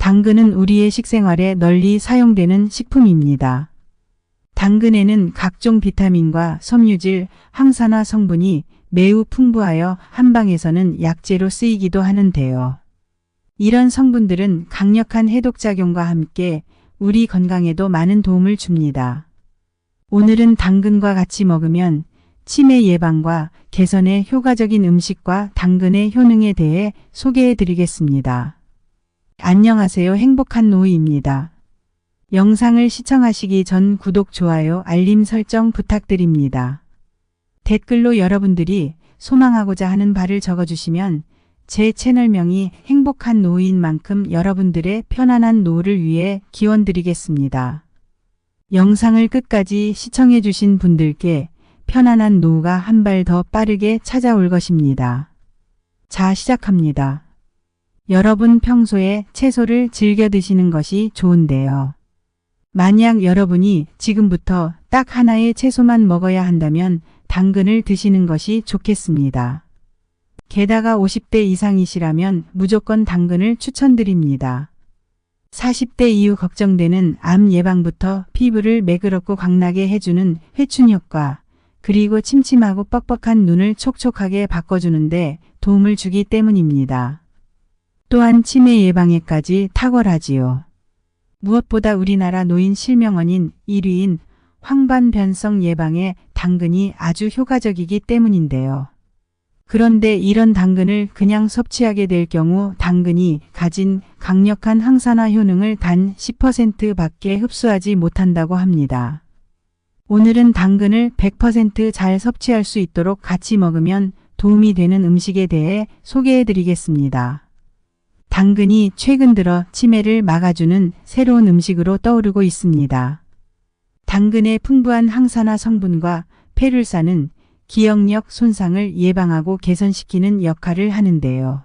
당근은 우리의 식생활에 널리 사용되는 식품입니다. 당근에는 각종 비타민과 섬유질, 항산화 성분이 매우 풍부하여 한방에서는 약재로 쓰이기도 하는데요. 이런 성분들은 강력한 해독작용과 함께 우리 건강에도 많은 도움을 줍니다. 오늘은 당근과 같이 먹으면 치매 예방과 개선에 효과적인 음식과 당근의 효능에 대해 소개해 드리겠습니다. 안녕하세요. 행복한 노후입니다. 영상을 시청하시기 전 구독, 좋아요, 알림 설정 부탁드립니다. 댓글로 여러분들이 소망하고자 하는 바를 적어주시면 제 채널명이 행복한 노후인 만큼 여러분들의 편안한 노후를 위해 기원드리겠습니다. 영상을 끝까지 시청해 주신 분들께 편안한 노후가 한 발 더 빠르게 찾아올 것입니다. 자, 시작합니다. 여러분 평소에 채소를 즐겨 드시는 것이 좋은데요. 만약 여러분이 지금부터 딱 하나의 채소만 먹어야 한다면 당근을 드시는 것이 좋겠습니다. 게다가 50대 이상이시라면 무조건 당근을 추천드립니다. 40대 이후 걱정되는 암 예방부터 피부를 매끄럽고 광나게 해주는 회춘 효과, 그리고 침침하고 뻑뻑한 눈을 촉촉하게 바꿔주는데 도움을 주기 때문입니다. 또한 치매 예방에까지 탁월하지요. 무엇보다 우리나라 노인 실명원인 1위인 황반변성 예방에 당근이 아주 효과적이기 때문인데요. 그런데 이런 당근을 그냥 섭취하게 될 경우 당근이 가진 강력한 항산화 효능을 단 10% 밖에 흡수하지 못한다고 합니다. 오늘은 당근을 100% 잘 섭취할 수 있도록 같이 먹으면 도움이 되는 음식에 대해 소개해 드리겠습니다. 당근이 최근 들어 치매를 막아주는 새로운 음식으로 떠오르고 있습니다. 당근의 풍부한 항산화 성분과 페룰산은 기억력 손상을 예방하고 개선시키는 역할을 하는데요.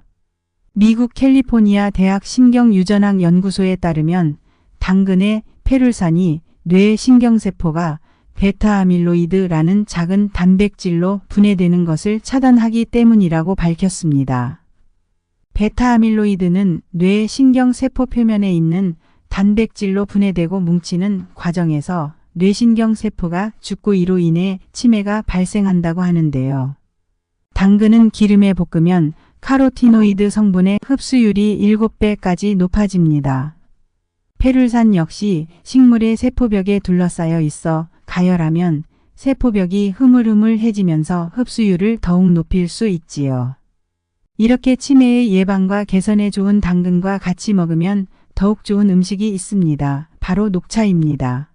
미국 캘리포니아 대학 신경유전학 연구소에 따르면 당근의 페룰산이 뇌 신경세포가 베타아밀로이드라는 작은 단백질로 분해되는 것을 차단하기 때문이라고 밝혔습니다. 베타아밀로이드는 뇌 신경세포 표면에 있는 단백질로 분해되고 뭉치는 과정에서 뇌신경세포가 죽고 이로 인해 치매가 발생한다고 하는데요. 당근은 기름에 볶으면 카로티노이드 성분의 흡수율이 7배까지 높아집니다. 페룰산 역시 식물의 세포벽에 둘러싸여 있어 가열하면 세포벽이 흐물흐물해지면서 흡수율을 더욱 높일 수 있지요. 이렇게 치매의 예방과 개선에 좋은 당근과 같이 먹으면 더욱 좋은 음식이 있습니다. 바로 녹차입니다.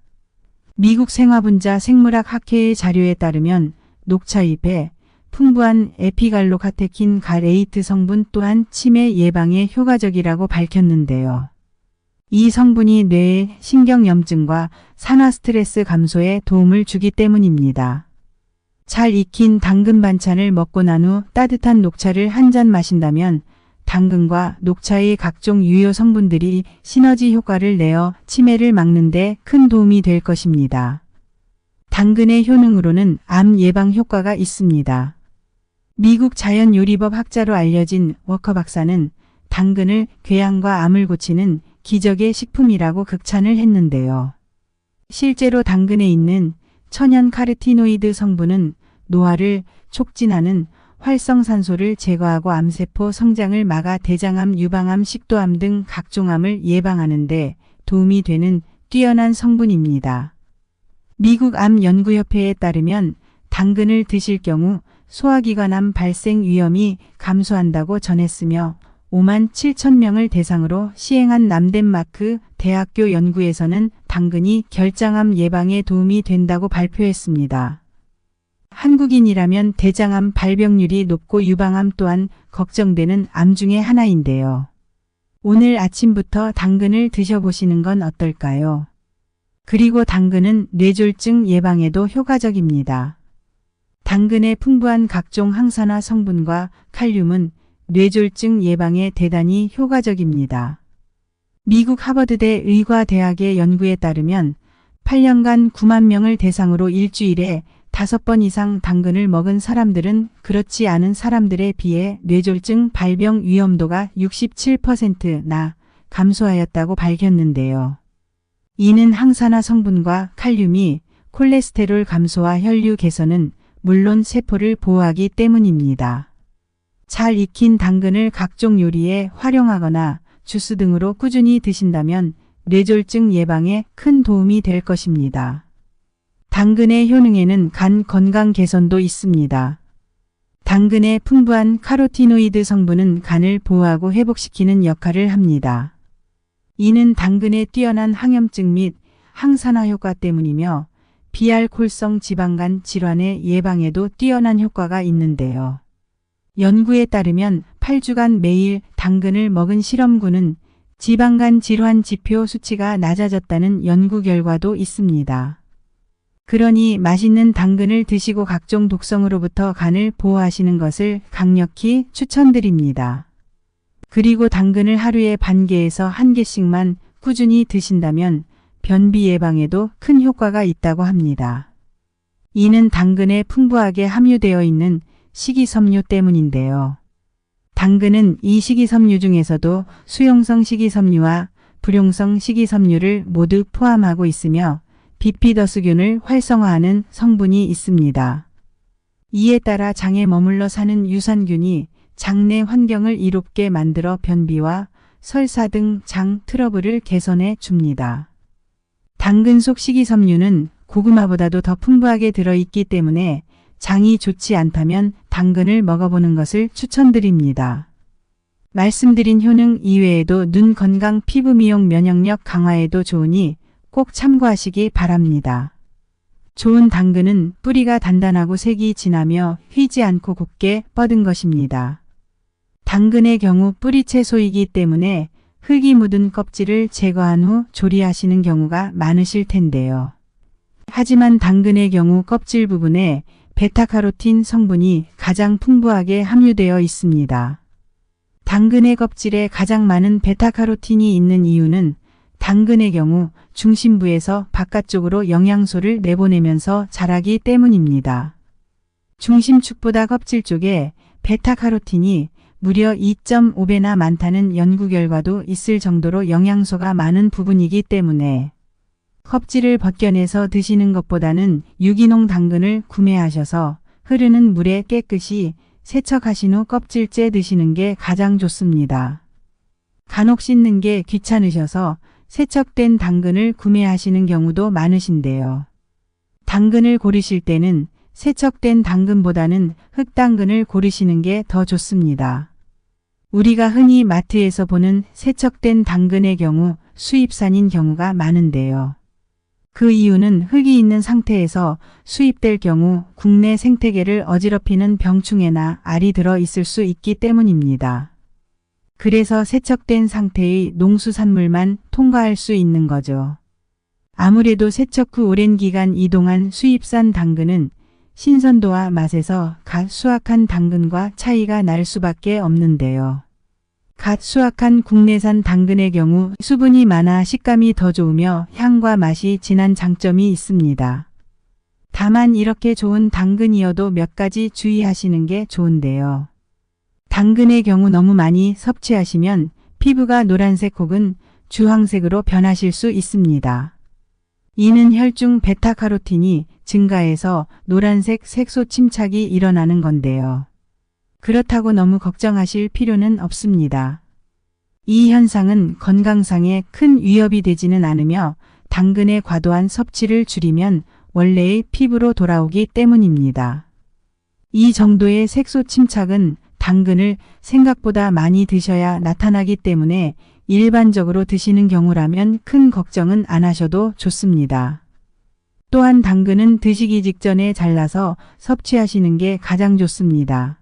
미국 생화분자 생물학 학회의 자료에 따르면 녹차잎에 풍부한 에피갈로카테킨 가레이트 성분 또한 치매 예방에 효과적이라고 밝혔는데요. 이 성분이 뇌의 신경염증과 산화 스트레스 감소에 도움을 주기 때문입니다. 잘 익힌 당근 반찬을 먹고 난 후 따뜻한 녹차를 한 잔 마신다면 당근과 녹차의 각종 유효 성분들이 시너지 효과를 내어 치매를 막는 데 큰 도움이 될 것입니다. 당근의 효능으로는 암 예방 효과가 있습니다. 미국 자연요리법 학자로 알려진 워커 박사는 당근을 궤양과 암을 고치는 기적의 식품이라고 극찬을 했는데요. 실제로 당근에 있는 천연 카르티노이드 성분은 노화를 촉진하는 활성산소를 제거하고 암세포 성장을 막아 대장암, 유방암, 식도암 등 각종 암을 예방하는 데 도움이 되는 뛰어난 성분입니다. 미국 암연구협회에 따르면 당근을 드실 경우 소화기관암 발생 위험이 감소한다고 전했으며 5만 7천 명을 대상으로 시행한 남덴마크 대학교 연구에서는 당근이 결장암 예방에 도움이 된다고 발표했습니다. 한국인이라면 대장암 발병률이 높고 유방암 또한 걱정되는 암 중에 하나인데요. 오늘 아침부터 당근을 드셔보시는 건 어떨까요? 그리고 당근은 뇌졸중 예방에도 효과적입니다. 당근의 풍부한 각종 항산화 성분과 칼륨은 뇌졸중 예방에 대단히 효과적입니다. 미국 하버드대 의과대학의 연구에 따르면 8년간 9만 명을 대상으로 일주일에 5번 이상 당근을 먹은 사람들은 그렇지 않은 사람들에 비해 뇌졸중 발병 위험도가 67%나 감소하였다고 밝혔는데요. 이는 항산화 성분과 칼륨이 콜레스테롤 감소와 혈류 개선은 물론 세포를 보호하기 때문입니다. 잘 익힌 당근을 각종 요리에 활용하거나 주스 등으로 꾸준히 드신다면 뇌졸중 예방에 큰 도움이 될 것입니다. 당근의 효능에는 간 건강 개선도 있습니다. 당근의 풍부한 카로티노이드 성분은 간을 보호하고 회복시키는 역할을 합니다. 이는 당근의 뛰어난 항염증 및 항산화 효과 때문이며 비알코올성 지방간 질환의 예방에도 뛰어난 효과가 있는데요. 연구에 따르면 8주간 매일 당근을 먹은 실험군은 지방간 질환 지표 수치가 낮아졌다는 연구 결과도 있습니다. 그러니 맛있는 당근을 드시고 각종 독성으로부터 간을 보호하시는 것을 강력히 추천드립니다. 그리고 당근을 하루에 반 개에서 한 개씩만 꾸준히 드신다면 변비 예방에도 큰 효과가 있다고 합니다. 이는 당근에 풍부하게 함유되어 있는 식이섬유 때문인데요. 당근은 이 식이섬유 중에서도 수용성 식이섬유와 불용성 식이섬유를 모두 포함하고 있으며 비피더스균을 활성화하는 성분이 있습니다. 이에 따라 장에 머물러 사는 유산균이 장내 환경을 이롭게 만들어 변비와 설사 등 장 트러블을 개선해 줍니다. 당근 속 식이섬유는 고구마보다도 더 풍부하게 들어있기 때문에 장이 좋지 않다면 당근을 먹어보는 것을 추천드립니다. 말씀드린 효능 이외에도 눈 건강, 피부 미용, 면역력 강화에도 좋으니 꼭 참고하시기 바랍니다. 좋은 당근은 뿌리가 단단하고 색이 진하며 휘지 않고 곱게 뻗은 것입니다. 당근의 경우 뿌리 채소이기 때문에 흙이 묻은 껍질을 제거한 후 조리하시는 경우가 많으실 텐데요. 하지만 당근의 경우 껍질 부분에 베타카로틴 성분이 가장 풍부하게 함유되어 있습니다. 당근의 껍질에 가장 많은 베타카로틴이 있는 이유는 당근의 경우 중심부에서 바깥쪽으로 영양소를 내보내면서 자라기 때문입니다. 중심축보다 껍질 쪽에 베타카로틴이 무려 2.5배나 많다는 연구 결과도 있을 정도로 영양소가 많은 부분이기 때문에 껍질을 벗겨내서 드시는 것보다는 유기농 당근을 구매하셔서 흐르는 물에 깨끗이 세척하신 후 껍질째 드시는 게 가장 좋습니다. 간혹 씻는 게 귀찮으셔서 세척된 당근을 구매하시는 경우도 많으신데요. 당근을 고르실 때는 세척된 당근보다는 흙당근을 고르시는 게 더 좋습니다. 우리가 흔히 마트에서 보는 세척된 당근의 경우 수입산인 경우가 많은데요. 그 이유는 흙이 있는 상태에서 수입될 경우 국내 생태계를 어지럽히는 병충해나 알이 들어 있을 수 있기 때문입니다. 그래서 세척된 상태의 농수산물만 통과할 수 있는 거죠. 아무래도 세척 후 오랜 기간 이동한 수입산 당근은 신선도와 맛에서 갓 수확한 당근과 차이가 날 수밖에 없는데요. 갓 수확한 국내산 당근의 경우 수분이 많아 식감이 더 좋으며 향과 맛이 진한 장점이 있습니다. 다만 이렇게 좋은 당근이어도 몇 가지 주의하시는 게 좋은데요. 당근의 경우 너무 많이 섭취하시면 피부가 노란색 혹은 주황색으로 변하실 수 있습니다. 이는 혈중 베타카로틴이 증가해서 노란색 색소 침착이 일어나는 건데요. 그렇다고 너무 걱정하실 필요는 없습니다. 이 현상은 건강상에 큰 위협이 되지는 않으며 당근의 과도한 섭취를 줄이면 원래의 피부로 돌아오기 때문입니다. 이 정도의 색소 침착은 당근을 생각보다 많이 드셔야 나타나기 때문에 일반적으로 드시는 경우라면 큰 걱정은 안 하셔도 좋습니다. 또한 당근은 드시기 직전에 잘라서 섭취하시는 게 가장 좋습니다.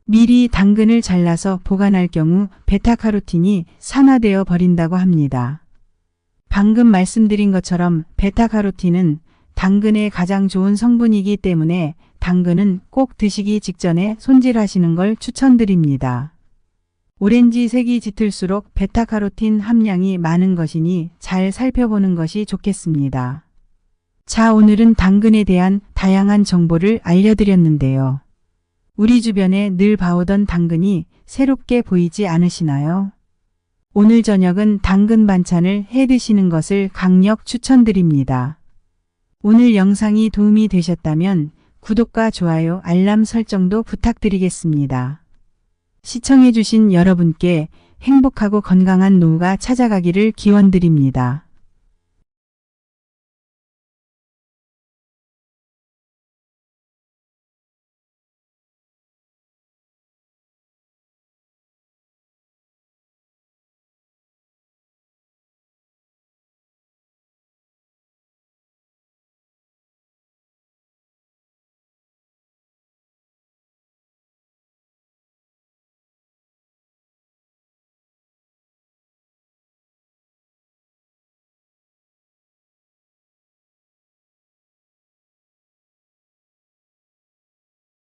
미리 당근을 잘라서 보관할 경우 베타카로틴이 산화되어 버린다고 합니다. 방금 말씀드린 것처럼 베타카로틴은 당근의 가장 좋은 성분이기 때문에 당근은 꼭 드시기 직전에 손질하시는 걸 추천드립니다. 오렌지색이 짙을수록 베타카로틴 함량이 많은 것이니 잘 살펴보는 것이 좋겠습니다. 자, 오늘은 당근에 대한 다양한 정보를 알려드렸는데요. 우리 주변에 늘 봐오던 당근이 새롭게 보이지 않으시나요? 오늘 저녁은 당근 반찬을 해 드시는 것을 강력 추천드립니다. 오늘 영상이 도움이 되셨다면 구독과 좋아요, 알람 설정도 부탁드리겠습니다. 시청해주신 여러분께 행복하고 건강한 노후가 찾아가기를 기원드립니다.